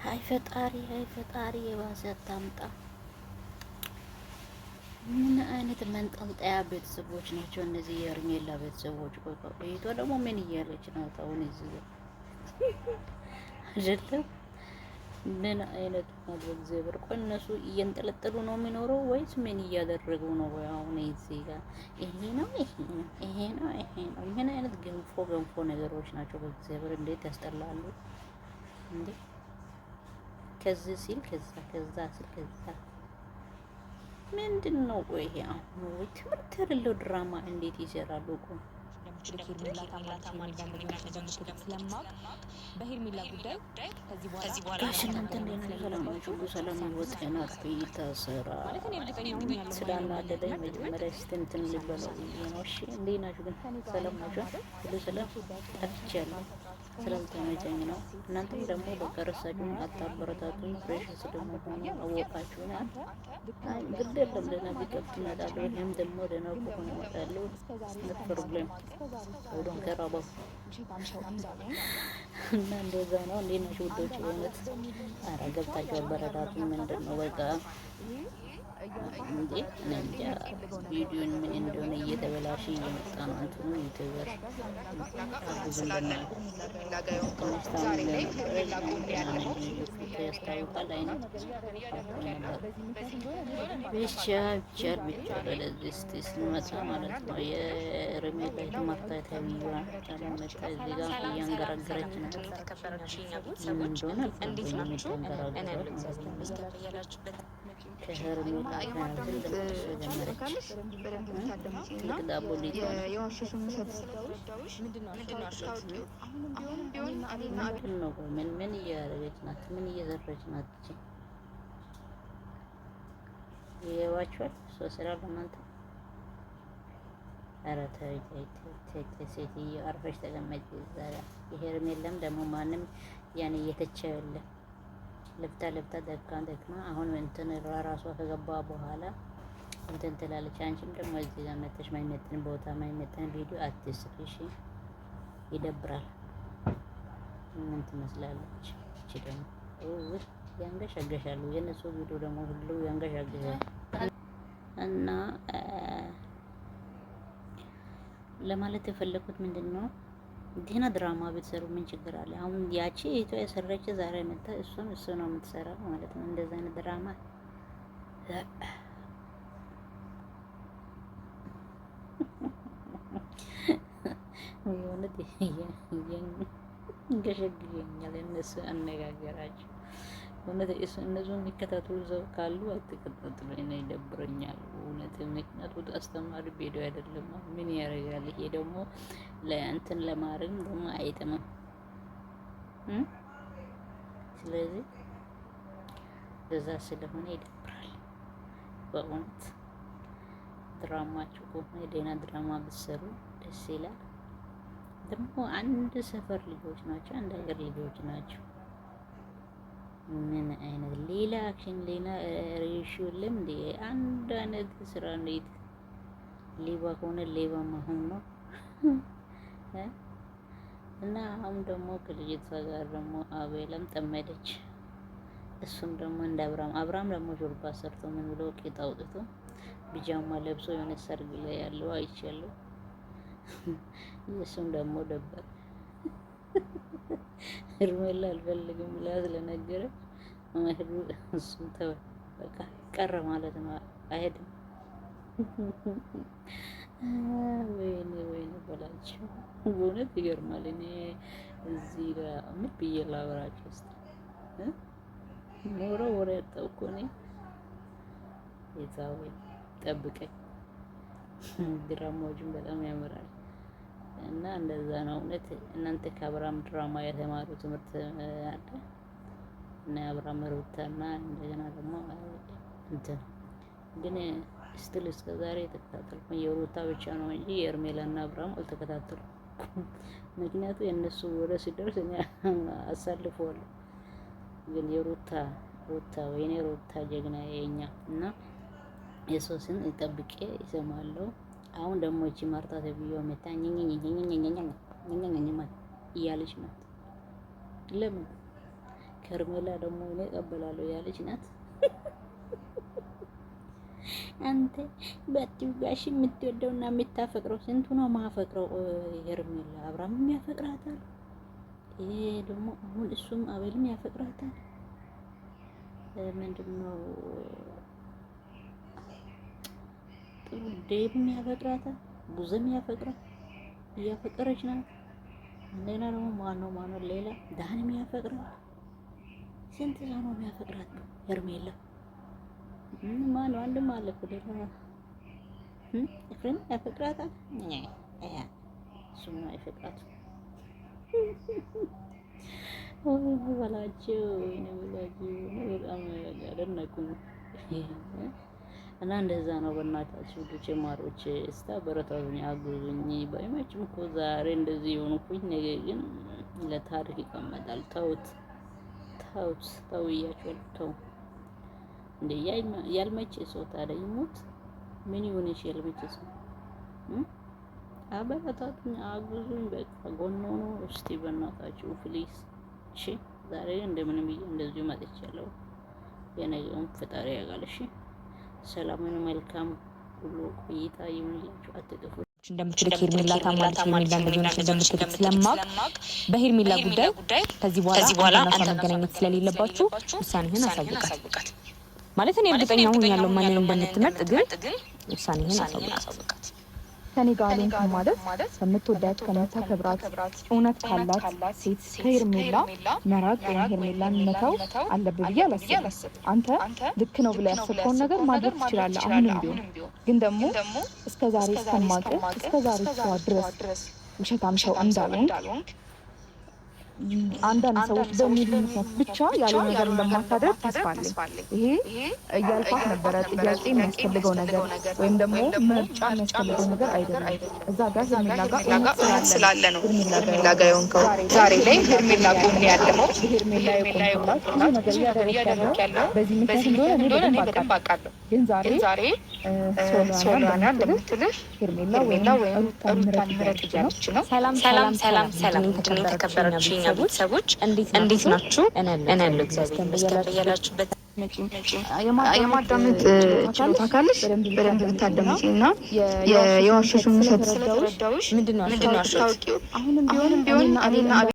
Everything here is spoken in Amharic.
አይ ፈጣሪ የባሰ አታምጣ። ምን አይነት መንጠልጠያ ቤተሰቦች ናቸው እነዚህ የእርሜላ ቤተሰቦች? ቆይቶ ደግሞ ምን እያለች ነው? አሁን እዚህ አይደለም ምን አይነት ማለት እግዚአብሔር። ቆይ እነሱ እየንጠለጠሉ ነው የሚኖረው ወይስ ምን እያደረጉ ነው? ወይ አሁን እዚህ ጋር ይሄ ነው ይሄ ነው። ምን አይነት ገንፎ ነገሮች ናቸው? በእግዚአብሔር እንዴት ያስጠላሉ እንዴ! ከዚህ ሲል ከዛ ሲል ከዛ ምንድን ነው? ቆይ ይሄ አሁን ወይ ትምህርት የሌለው ድራማ እንዴት ይሰራሉ? ቆይ ሄርሜላ ታማለች ስለማውቅ በሄርሜላ ጉዳይ ከዚህ በኋላ ጋሽ እናንተ እንዴት ነው? ሰላም ናችሁ? ሰላም ይወጥ ናት ይታሰራ ስላናደደኝ መጀመሪያ ስትንትን ልበለው ነው። እሺ እንዴት ናችሁ ግን? ሰላም ናችሁ? ሁሉ ሰላም ጠፍቻለሁ ስላልተመቸኝ ነው። እናንተም ደግሞ በቃ ረሳችሁኝ፣ አታበረታቱኝ። ፕሬሽንስ ደግሞ ሆኖ አወቃችሁኝ። ግድ የለም ደህና ቢቀብት እመጣለሁ። ይህም ደግሞ ደህና ከሆነ እመጣለሁ። ነት ፕሮብሌም ወዶን ከራባ እና እንደዛ ነው። እንዴት ናችሁ ውዶች? በእውነት ኧረ ገብታችሁ አበረታቱኝ። ምንድን ነው በቃ እንዴ እኔ እንጃ ቪዲዮን ምን እንደሆነ እየተበላሸ እየመጣ ነው። እንትኑ ዩቲዩበር ብዙም ያስታውቃል አይነት ብቻ ወደዚህ እስቲ ስንመጣ ማለት ነው የረሜላ የተማርታ ተብዬዋ መጣ እዚህ ጋር እያንገራገረች ነው። ምን እንደሆነ ከሄርሜላ ምን እያደረገች ናት? ምን እየዘረች ናት? ይዋቻል ስራ ለማንተ ኧረ ተይ ሴትዮ አርፈሽ ተቀመጭ። የሄርሜላም ደግሞ ማንም ያኔ እየተቸ የለም ልብታ ደክማ አሁን እንትን ራሷ ከገባ በኋላ እንትን ትላለች። አንቺም ደግሞ እዚህ ጋር መተሽ ማይመጥን ቦታ ማይመጥን ቪዲዮ አትስሪ እሺ። ይደብራል። ምን ትመስላለች እቺ ደግሞ ያንገሻገሻሉ። የነሱ ቪዲዮ ደግሞ ሁሉ ያንገሻገሻል። እና ለማለት የፈለኩት ምንድን ነው ዲና ድራማ ብትሰሩ ምን ችግር አለ? አሁን ያቺ እህቷ የሰራች ዛሬ መጣ እሱ ነው የምትሰራው ማለት ነው። እንደዛ አይነት ድራማ የሆነት እንገሸግሸኛል እነሱ አነጋገራቸው። እውነት እነሱ የሚከታተሉ ሰው ካሉ አትከታተሉ። እኔ ይደብረኛል እውነት። ምክንያቱ አስተማሪ ቪዲዮ አይደለም። ምን ያደርጋል? ይሄ ደግሞ ለእንትን ለማድረግ ደግሞ አይጥምም። ስለዚህ በዛ ስለሆነ ይደብራል በእውነት። ድራማችሁ ከሆነ ደህና ድራማ ብትሰሩ ደስ ይላል። ደግሞ አንድ ሰፈር ልጆች ናቸው፣ አንድ ሀገር ልጆች ናቸው። ምን አይነት ሌላ አክሽን ሌላ ሬሽዮ እንዴ? አንድ አይነት ስራ እንዴት ሌባ ከሆነ ሌባ መሆን ነው። እና አሁን ደግሞ ከልጅቷ ጋር ደግሞ አቤለም ጠመደች። እሱም ደግሞ እንደ አብርሃም ደግሞ ሾርባ ሰርቶ ምን ብሎ ቂጥ አውጥቶ ቢጃማ ለብሶ የሆነ ሰርግ ላይ ያለው አይቻለሁ። እሱም ደግሞ ደበር ሄርሜላ አልፈልግም ብላ ስለነገረ እሱም ተወ በቃ ቀረ ማለት ነው። አይሄድም። ወይኔ በላቸው በእውነት ይገርማል። እኔ እዚህ ጋር ምን ብዬ ላወራቸው እስኪ ኖሮ ወሬ ያጣሁ እኮ እኔ። የዛው ጠብቀኝ። ድራማዎችን በጣም ያምራል እና እንደዛ ነው እውነት። እናንተ ከአብርሃም ድራማ የተማሩ ትምህርት አለ እና የአብርሃም ሩታና እንደገና ደግሞ እንትን ግን ስትል እስከ ዛሬ የተከታተልኩኝ የሩታ ብቻ ነው እንጂ የሄርሜላና አብርሃም አልተከታተልኩም። ምክንያቱ የእነሱ ወደ ሲደርስ እኔ አሳልፈዋለሁ። ግን የሩታ ወይኔ ሩታ ጀግና የኛ እና የሶስን ጠብቄ ይሰማለሁ። አሁን ደግሞ እቺ ማርታ ተብዬው መታ እያለች ናት። ለምን ከርሜላ ደግሞ እኔ እቀበላለሁ ያለች ናት። አንተ በትጋሽ የምትወደውና የምታፈቅረው ስንቱ ነው ማፈቅረው? ሄርሜላ አብርሃምም ያፈቅራታል። ይሄ ደግሞ አሁን እሱም አቤልም ያፈቅራታል። ምንድነው ጥሩ ዴብም ያፈቅራታል። ቡዘም ያፈቅራል። እያፈቀረች ናት። ሌላ ደግሞ ማነው ሌላ ዳንም ያፈቅራል። ስንት ሰው ነው የሚያፈቅራት ሄርሜላ? ማነው አንድም አለ እኮ ሌላ ኤፍሬም ያፈቅራታል። እሱም ነው ያፈቅራት። በላቸው በጣም ያደነቁኝ እና እንደዛ ነው። በእናታችሁ ልጅ ማሮች እስታ በረታቱኝ፣ አግዙኝ። ባይመችም እኮ ዛሬ እንደዚህ የሆንኩኝ ነገ ግን ለታሪክ ይቀመጣል። ተውት እያችሁ እንደ ያልመቼ ሰው ታዲያ ይሞት ምን ይሁን? እሺ ያልመቼ ሰው አበረታቱኝ፣ አግዙኝ። በቃ ጎን ሆኖ እስቲ በእናታችሁ ፕሊዝ። እሺ ዛሬ እንደምንም ብዬ እንደዚሁ መጥቻለሁ። የነገውን ፈጣሪ ያውቃል። እሺ ሰላምን መልካም ሁሉ ቆይታ ይሁንላችሁ። አትጥፉ። እንደምትልክ ሄርሜላ ታማለች እንደምትልክ ስለማቅ በሄርሜላ ጉዳይ ከዚህ በኋላ አንተ መገናኘት ስለሌለባችሁ ውሳኔህን አሳውቃት። ማለት እኔ እርግጠኛ ሆኛለሁ ማንን እንደምትመርጥ፣ ግን ውሳኔህን አሳውቃት። ከኔ ጋር አልሆንክም ማለት ከምትወዳት ከምታከብራት እውነት ካላት ሴት ከሄርሜላ መራቅ ወይም ሄርሜላን መተው አለብህ ብዬ አላስብም። አንተ ልክ ነው ብለህ ያሰብከውን ነገር ማድረግ ትችላለህ። አሁንም ቢሆን ግን ደግሞ እስከዛሬ እስከማውቅህ እስከዛሬ እሷ ድረስ ውሸታም ሰው እንዳልሆንክ አንዳንድ ሰዎች በሚሉ ምክንያት ብቻ ያለው ነገር እንደማታደርግ ተስፋ አለኝ። ይሄ እያልኳት ነበረ። ጥያቄ የሚያስፈልገው ነገር ወይም ደግሞ ምርጫ የሚያስፈልገው ነገር አይደለም። እዛ ጋር ሄርሜላ ጋር እውነት ስላለ ነው ሄርሜላ ጋር የሆንከው። ዛሬ ላይ ሄርሜላ ጎን ያለው ሄርሜላ የቆምኩላት ብዙ ነገር እያደረግሽ ያለው በዚህ ምክንያት እንደሆነ እኔ በደንብ አውቃለሁ። ግን ዛሬ ሶላና እንደምትልሽ ሄርሜላ ወይም ሩታን ምረጥ እያለች ነው። ሰላም የተከበራችሁ ቤተሰቦች እንዴት ናችሁ? እኔ ያለው እግዚአብሔር ይመስገን። የማዳመጥ ችሎታ ካለሽ በደንብ ብታዳምጪ እና የዋሸሽውን ውሸት ስለተረዳሁሽ ምንድነው አሁንም ቢሆን እኔና